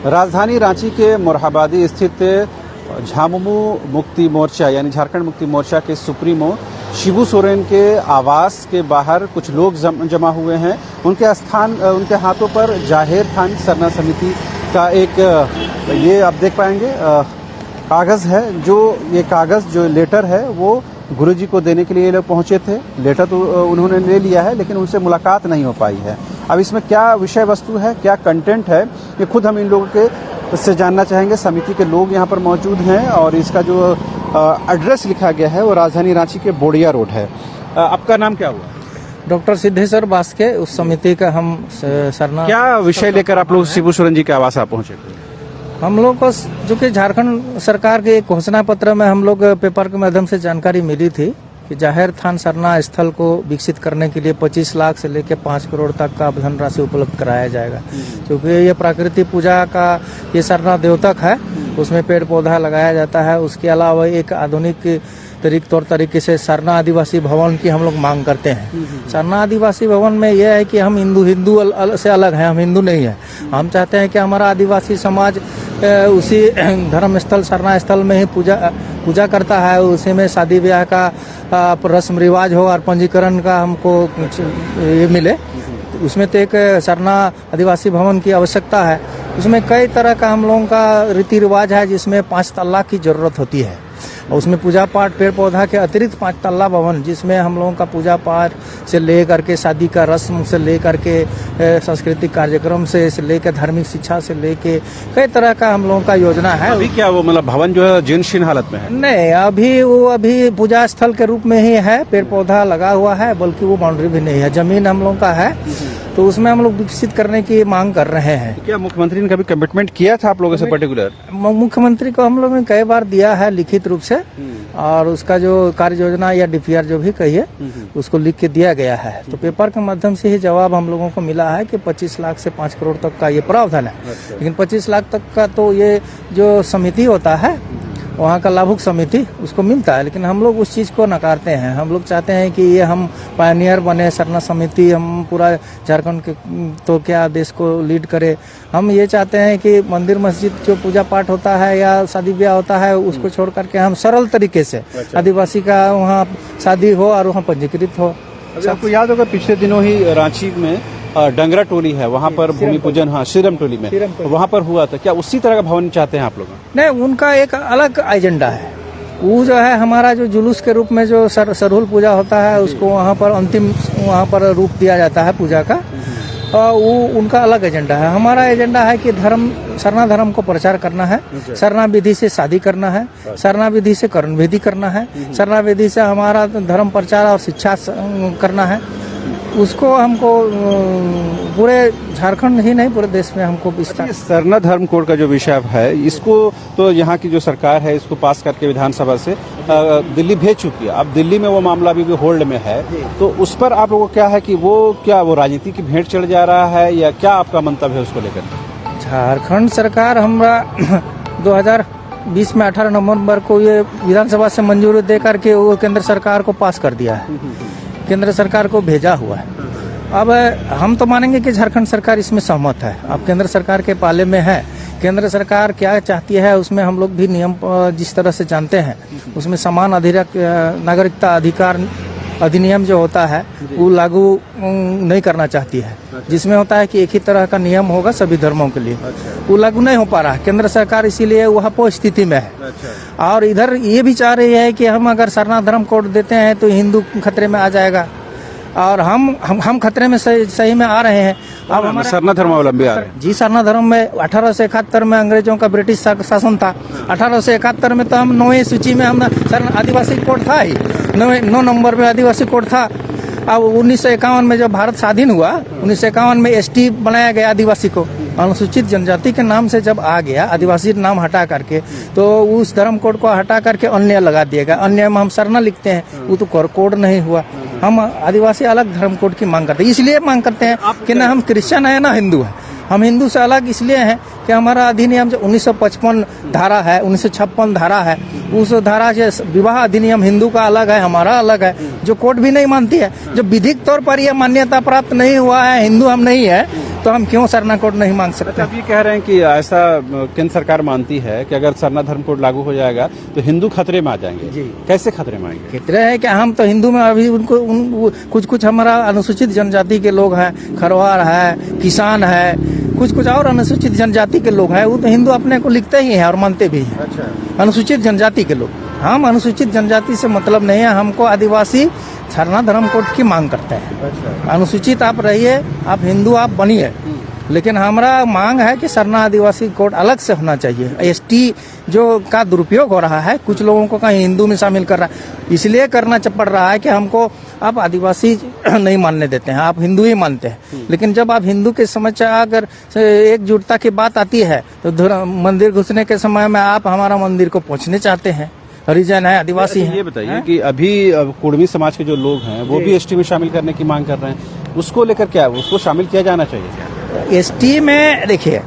राजधानी रांची के मोरहाबादी स्थित झामुमो मुक्ति मोर्चा यानी झारखंड मुक्ति मोर्चा के सुप्रीमो शिबू सोरेन के आवास के बाहर कुछ लोग जमा हुए हैं। उनके हाथों पर जाहिर थान सरना समिति का एक ये आप देख पाएंगे कागज़ है। ये कागज़ जो लेटर है वो गुरुजी को देने के लिए लोग पहुंचे थे। लेटर तो उन्होंने ले लिया है लेकिन उनसे मुलाकात नहीं हो पाई है। अब इसमें क्या विषय वस्तु है, क्या कंटेंट है, ये खुद हम इन लोगों के से जानना चाहेंगे। समिति के लोग यहाँ पर मौजूद हैं और इसका जो एड्रेस लिखा गया है वो राजधानी रांची के बोड़िया रोड है। आपका नाम क्या हुआ? डॉक्टर सिद्धेश्वर बास्के। उस समिति का हम सरना। क्या विषय लेकर आप लोग शिबू सोरेन जी के आवास आप पहुंचे? हम लोग को जो कि झारखंड सरकार के एक घोषणा पत्र में हम लोग पेपर के माध्यम से जानकारी मिली थी कि जाहिर थान सरना स्थल को विकसित करने के लिए 25 लाख से लेकर 5 करोड़ तक का धनराशि उपलब्ध कराया जाएगा। क्योंकि ये प्राकृतिक पूजा का ये सरना द्योतक है, उसमें पेड़ पौधा लगाया जाता है। उसके अलावा एक आधुनिक तौर तरीके से सरना आदिवासी भवन की हम लोग मांग करते हैं। सरना आदिवासी भवन में यह है कि हम हिंदू से अलग हैं, हम हिंदू नहीं हैं। हम चाहते हैं कि हमारा आदिवासी समाज उसी धर्म स्थल सरना स्थल में ही पूजा करता है। उसी में शादी ब्याह का रस्म रिवाज हो और पंजीकरण का हमको ये मिले। उसमें तो एक सरना आदिवासी भवन की आवश्यकता है। उसमें कई तरह का हम लोगों का रीति रिवाज है जिसमें 5 तल्ला की जरूरत होती है। और उसमें पूजा पाठ पेड़ पौधा के अतिरिक्त 5 तल्ला भवन जिसमें हम लोगों का पूजा पाठ से ले करके शादी का रस्म से ले करके सांस्कृतिक कार्यक्रम से लेकर धार्मिक शिक्षा से लेके कई तरह का हम लोगों का योजना है। अभी क्या वो मतलब भवन जो है जीर्ण हालत में है? नहीं, अभी पूजा स्थल के रूप में ही है। पेड़ पौधा लगा हुआ है, बल्कि वो बाउंड्री भी नहीं है, जमीन हम लोगों का है। तो उसमें हम लोग विकसित करने की मांग कर रहे हैं। क्या मुख्यमंत्री ने कभी कमिटमेंट किया था आप लोगों से पर्टिकुलर? मुख्यमंत्री को हम लोगों ने कई बार दिया है लिखित रूप से, और उसका जो कार्य योजना या डीपीआर जो भी कहिए उसको लिख के दिया गया है। तो पेपर के माध्यम से ही जवाब हम लोगों को मिला है कि 25 लाख से 5 करोड़ तक का ये प्रावधान है। लेकिन 25 लाख तक का तो ये जो समिति होता है वहाँ का लाभुक समिति उसको मिलता है, लेकिन हम लोग उस चीज़ को नकारते हैं। हम लोग चाहते हैं कि ये हम पायनियर बने, सरना समिति हम पूरा झारखंड के तो क्या देश को लीड करे। हम ये चाहते हैं कि मंदिर मस्जिद जो पूजा पाठ होता है या शादी ब्याह होता है उसको छोड़ करके हम सरल तरीके से आदिवासी का वहाँ शादी हो और वहाँ पंजीकृत हो। आपको याद होगा पिछले दिनों ही रांची में डंगरा टोली है, वहाँ पर भूमि पूजन, हाँ श्रीराम टोली में वहाँ पर हुआ था। क्या उसी तरह का भवन चाहते हैं आप लोग? नहीं, उनका एक अलग एजेंडा है। वो जो है हमारा जो जुलूस के रूप में जो सरहुल पूजा होता है उसको वहाँ पर अंतिम वहाँ पर रूप दिया जाता है पूजा का, और वो उनका अलग एजेंडा है। हमारा एजेंडा है कि सरना धर्म को प्रचार करना है, सरना विधि से शादी करना है, सरना विधि से कर्ण विधि करना है, सरना विधि से हमारा धर्म प्रचार और शिक्षा करना है। उसको हमको पूरे झारखंड ही नहीं पूरे देश में हमको विस्तार। सरना धर्म कोड का जो विषय है इसको तो यहाँ की जो सरकार है इसको पास करके विधानसभा से दिल्ली भेज चुकी है। अब दिल्ली में वो मामला अभी भी होल्ड में है, तो उस पर आप लोगों को क्या है कि वो राजनीति की भेंट चढ़ जा रहा है या क्या आपका मंतव्य है उसको लेकर? झारखंड सरकार हमारा 2020 में 18 नवंबर को ये विधानसभा से मंजूरी दे करके वो केंद्र सरकार को पास कर दिया है, केंद्र सरकार को भेजा हुआ है। अब हम तो मानेंगे कि झारखंड सरकार इसमें सहमत है। अब केंद्र सरकार के पाले में है, केंद्र सरकार क्या चाहती है उसमें हम लोग भी नियम जिस तरह से जानते हैं उसमें समान नागरिकता अधिकार अधिनियम जो होता है वो लागू नहीं करना चाहती है, जिसमें होता है कि एक ही तरह का नियम होगा सभी धर्मों के लिए। वो लागू नहीं हो पा रहा है केंद्र सरकार, इसीलिए वह स्थिति में है। और इधर ये भी चाह रही है कि हम अगर सरना धर्म कोड देते हैं तो हिंदू खतरे में आ जाएगा, और हम खतरे में सही में आ रहे हैं। अब हमारे सरना धर्मावलंबी आ रहे हैं। जी, सरना धर्म में 1871 में अंग्रेजों का ब्रिटिश शासन था। 1871 में तो हम 9वीं सूची में हम आदिवासी कोड था ही, 9 नंबर में आदिवासी कोड था। अब 1951 में जब भारत स्वाधीन हुआ, 1951 में एसटी बनाया गया आदिवासी को, अनुसूचित जनजाति के नाम से जब आ गया, आदिवासी नाम हटा करके, तो उस धर्म कोड को हटा करके अन्य लगा दिया गया। अन्य में हम सरना लिखते हैं, वो तो कोड नहीं हुआ। हम आदिवासी अलग धर्म कोड की मांग करते हैं, इसलिए मांग करते हैं कि ना हम क्रिश्चियन है ना हिंदू है। हम हिंदू से अलग इसलिए हैं कि हमारा अधिनियम जो 1955 धारा है, 1956 धारा है, उस धारा से विवाह अधिनियम हिंदू का अलग है, हमारा अलग है, जो कोर्ट भी नहीं मानती है। जो विधिक तौर पर यह मान्यता प्राप्त नहीं हुआ है, हिंदू हम नहीं है तो हम क्यों सरना कोड नहीं मांग सकते? अब ये कह रहे हैं कि ऐसा केंद्र सरकार मानती है कि अगर सरना धर्म कोड लागू हो जाएगा तो हिंदू खतरे में आ जाएंगे। जी। कैसे खतरे में आएंगे? खतरे है कि हम तो हिंदू में अभी उनको कुछ हमारा अनुसूचित जनजाति के लोग हैं, खरवार है, किसान है, कुछ और अनुसूचित जनजाति के लोग हैं, वो तो हिंदू अपने को लिखते ही हैं और मानते भी हैं। अच्छा। अनुसूचित जनजाति के लोग, हम अनुसूचित जनजाति से मतलब नहीं है, हमको आदिवासी सरना धर्म कोड की मांग करते हैं। अच्छा। अनुसूचित आप रहिए, आप हिंदू आप बनिए, लेकिन हमारा मांग है कि सरना आदिवासी कोड अलग से होना चाहिए। एसटी जो का दुरुपयोग हो रहा है, कुछ लोगों को कहीं हिंदू में शामिल कर रहा है, इसलिए करना पड़ रहा है कि हमको आप आदिवासी नहीं मानने देते हैं, आप हिंदू ही मानते हैं। लेकिन जब आप हिंदू के समझ अगर एकजुटता की बात आती है तो मंदिर घुसने के समय में आप हमारा मंदिर को पहुंचने चाहते हैं, हरिजन है, आदिवासी है। ये बताइए कि अभी कुड़मी समाज के जो लोग हैं वो भी एसटी में शामिल करने की मांग कर रहे हैं, उसको लेकर क्या है, उसको शामिल किया जाना चाहिए? एसटी में देखिए,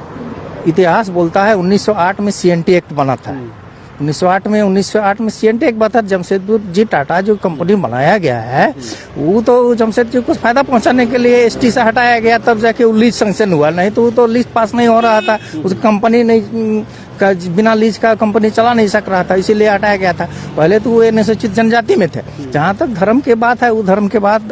इतिहास बोलता है 1908 में सीएनटी एक्ट बना था। 1908 में सीएनटी एक्ट बना था। जमशेदपुर जी टाटा जो कंपनी बनाया गया है, वो तो जमशेदपुर को फायदा पहुंचाने के लिए एसटी से हटाया गया, तब जाके वो लीज सैंक्शन हुआ, नहीं तो वो तो लीज पास नहीं हो रहा था, उस कंपनी नहीं का बिना लीज का कंपनी चला नहीं सक रहा था, इसीलिए हटाया गया था। पहले तो वो अनुसूचित जनजाति में थे। जहाँ तक धर्म के बात है, वो धर्म के बाद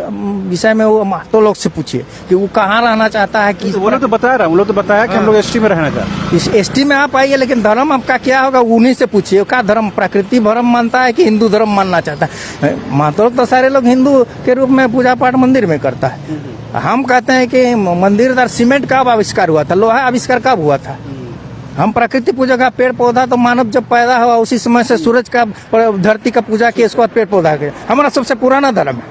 विषय में वो महतो लोग से पूछिए कि वो कहाँ रहना चाहता है। कि वो लोग तो बता रहा, उन लोग तो बताया कि हम लोग एसटी में रहना चाहते हैं। इस एसटी में आप आइए, लेकिन धर्म आपका क्या होगा उन्हीं से पूछिए। क्या धर्म, प्रकृति धर्म मानता है कि हिंदू धर्म मानना चाहता है? महतो लोग तो सारे लोग हिंदू के रूप में पूजा पाठ मंदिर में करता है। हम कहते हैं कि मंदिर सीमेंट कब आविष्कार हुआ था, लोहा आविष्कार कब हुआ था? हम प्रकृति पूजा का पेड़ पौधा तो मानव जब पैदा हुआ उसी समय से सूरज का धरती का पूजा किया, इसके बाद पेड़ पौधा के हमारा सबसे पुराना धर्म है।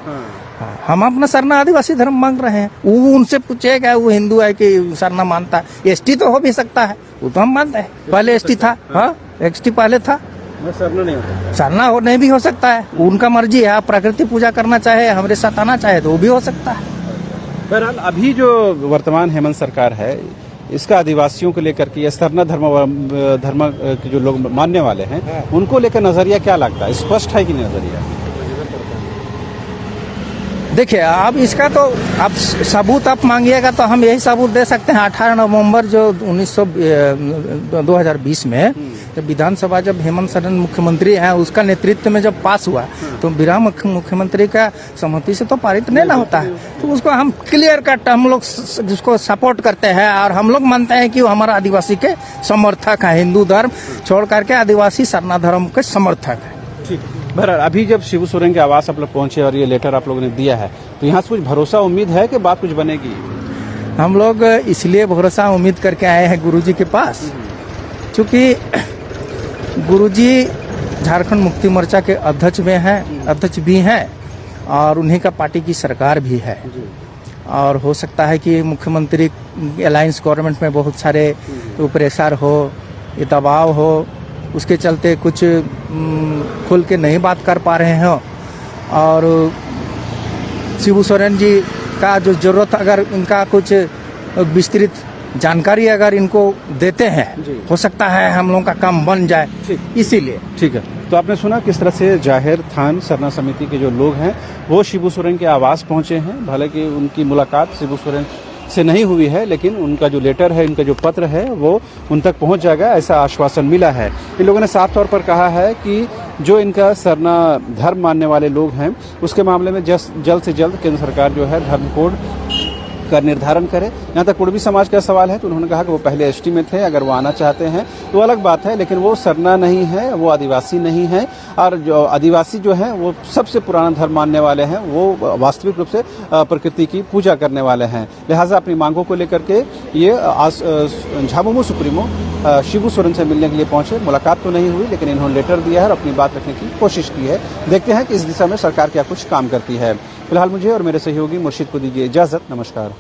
हम अपना सरना आदिवासी धर्म मांग रहे हैं। वो उनसे पूछेगा वो हिंदू है कि सरना मानता है। एसटी तो हो भी सकता है, वो तो हम मानते हैं। पहले एसटी था, हाँ एसटी पहले था, सरना नहीं होता, सरना हो नहीं भी हो सकता है, उनका मर्जी है। आप प्रकृति पूजा करना चाहे, हमारे साथ आना चाहे तो वो भी हो सकता है। बहरहाल अभी जो वर्तमान हेमंत सरकार है, इसका आदिवासियों को लेकर के या सरना धर्म के जो लोग मानने वाले हैं उनको लेकर नजरिया क्या लगता है, स्पष्ट है कि नजरिया? देखिए, अब इसका तो अब सबूत आप मांगिएगा तो हम यही सबूत दे सकते हैं। 18 नवंबर जो 2020 में जब विधानसभा, जब हेमंत सोरेन मुख्यमंत्री हैं, उसका नेतृत्व में जब पास हुआ तो बिना मुख्यमंत्री का सहमति से तो पारित नहीं ना होता है। तो उसको हम क्लियर कट हम लोग जिसको सपोर्ट करते हैं और हम लोग मानते हैं कि वो हमारा आदिवासी के समर्थक है। हिंदू धर्म छोड़ करके आदिवासी सरना धर्म के समर्थक है। ठीक है। बहरहाल अभी जब शिबू सोरेन के आवास आप लोग पहुंचे और ये लेटर आप लोगों ने दिया है, तो यहाँ से कुछ भरोसा उम्मीद है कि बात कुछ बनेगी? हम लोग इसलिए भरोसा उम्मीद करके आए हैं गुरुजी के पास, क्योंकि गुरुजी झारखंड मुक्ति मोर्चा के अध्यक्ष भी हैं और उन्हीं का पार्टी की सरकार भी है। और हो सकता है कि मुख्यमंत्री अलायंस गवर्नमेंट में बहुत सारे प्रेशर हो, ये दबाव हो, उसके चलते कुछ खुल के नहीं बात कर पा रहे हैं। और शिबू सोरेन जी का जो जरूरत, अगर इनका कुछ विस्तृत जानकारी अगर इनको देते हैं, हो सकता है हम लोगों का काम बन जाए, इसीलिए। ठीक है। तो आपने सुना किस तरह से जाहिर थान सरना समिति के जो लोग हैं वो शिबू सोरेन के आवास पहुंचे हैं। हालांकि उनकी मुलाकात शिबू सोरेन से नहीं हुई है, लेकिन उनका जो लेटर है, उनका जो पत्र है, वो उन तक पहुंच जाएगा, ऐसा आश्वासन मिला है। इन लोगों ने साफ तौर पर कहा है कि जो इनका सरना धर्म मानने वाले लोग हैं, उसके मामले में जल्द से जल्द केंद्र सरकार जो है धर्म कोड का निर्धारण करे। यहाँ तक कुड़मी समाज का सवाल है तो उन्होंने कहा कि वो पहले एसटी में थे, अगर वो आना चाहते हैं तो अलग बात है, लेकिन वो सरना नहीं है, वो आदिवासी नहीं है। और जो आदिवासी जो है वो सबसे पुराना धर्म मानने वाले हैं, वो वास्तविक रूप से प्रकृति की पूजा करने वाले हैं। लिहाजा अपनी मांगों को लेकर के ये झामुमो सुप्रीमो शिबू सोरेन से मिलने के लिए पहुंचे। मुलाकात तो नहीं हुई, लेकिन इन्होंने लेटर दिया है और अपनी बात रखने की कोशिश की है। देखते हैं कि इस दिशा में सरकार क्या कुछ काम करती है। फिलहाल मुझे और मेरे सहयोगी मुर्शिद को दीजिए इजाजत। नमस्कार।